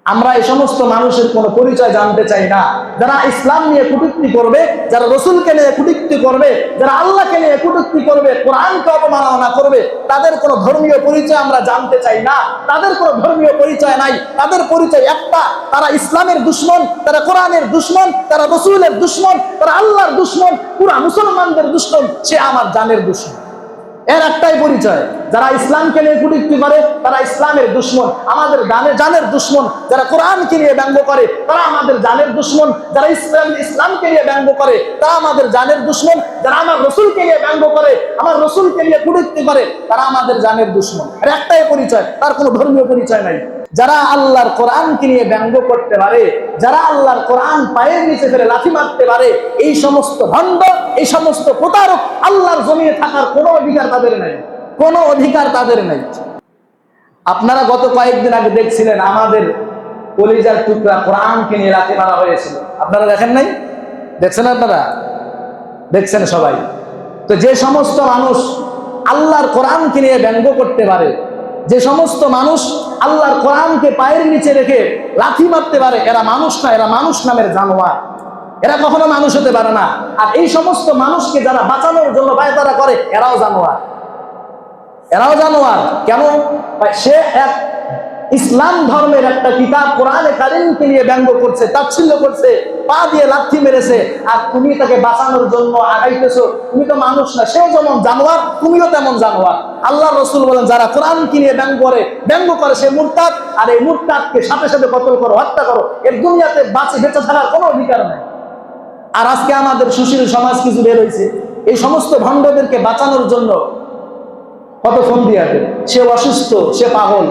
আমরা এই সমস্ত মানুষের কোনো পরিচয় জানতে চাই না। যারা ইসলাম নিয়ে কটূক্তি করবে, যারা রসুলকে নিয়ে কটূক্তি করবে, যারা আল্লাহকে নিয়ে কটূক্তি করবে, কোরআনকে অবমাননা করবে, তাদের কোনো ধর্মীয় পরিচয় আমরা জানতে চাই না। তাদের কোনো ধর্মীয় পরিচয় নাই, তাদের পরিচয় একটা, তারা ইসলামের দুশমন, তারা কোরআনের দুশমন, তারা রসুলের দুশমন, তারা আল্লাহর দুশমন, পুরা মুসলমানদের দুশমন, সে আমার জানের দুশমন। এর একটাই পরিচয়, যারা ইসলামকে নিয়ে কটূক্তি করে তারা ইসলামের দুশমন, আমাদের জানের দুশমন। যারা কোরআনকে নিয়ে ব্যঙ্গ করে তারা আমাদের জানের দুশমন। যারা ইসলামকে নিয়ে ব্যঙ্গ করে তারা আমাদের জানের দুশমন। যারা আমার রসুলকে নিয়ে ব্যঙ্গ করে, আমার রসুলকে নিয়ে কটূক্তি করে, তারা আমাদের জানের দুশমন। এর একটাই পরিচয়, তার কোনো ধর্মীয় পরিচয় নাই। যারা আল্লাহর কোরআনকে নিয়ে ব্যঙ্গ করতে পারে, যারা আল্লাহর কোরআন পায়ের নিচে ফেলে লাথি মারতে পারে, এই সমস্ত ভণ্ড, এই সমস্ত প্রতারক আল্লাহর জমিনে থাকার কোনো অধিকার তাদের নাই, কোনো অধিকার তাদের নাই। আপনারা গত কয়েকদিন আগে দেখছিলেন আমাদের কলিজার টুকরা কোরআনকে নিয়ে লাথি মারা হয়েছিল, আপনারা দেখেন নাই? দেখছেন? আপনারা দেখছেন সবাই। তো যে সমস্ত মানুষ আল্লাহর কোরআনকে নিয়ে ব্যঙ্গ করতে পারে, যে সমস্ত মানুষ আল্লাহর কোরআনকে পায়ের নিচে রেখে লাথি মারতে পারে, এরা মানুষ না, এরা মানুষ নামের জানোয়ার। এরা কখনো মানুষ হতে পারে না। আর এই সমস্ত মানুষকে যারা বাঁচানোর জন্য বায়তারা করে, এরাও জানোয়ার, এরাও জানোয়ার। কেন? সে এক ইসলাম ধর্মের একটা কিতাব কোরআনে কারীমকে নিয়ে ব্যঙ্গ করছে, তাচ্ছিল্য করছে, পা দিয়ে লাথি মেরেছে, আর তুমি তাকে বাঁচানোর জন্য আগাইতেছো। তুমি তো মানুষ না, সেও যেমন জানোয়ার, তুমিও তেমন জানোয়ার। আল্লাহ রসুল বলেন, যারা কোরআনকে নিয়ে ব্যঙ্গ করে সে মুরতাদ, আর এই মুরতাদকে সাথে সাথে কতল করো, হত্যা করো। এর দুনিয়াতে বেঁচে থাকার কোনো অধিকার নাই। আর আজকে আমাদের সুশীল সমাজ কিছু বের হয়েছে, এই সমস্ত ভণ্ডদেরকে বাঁচানোর জন্য কত ফোন দিয়ে, সে অসুস্থ, সে পাগল,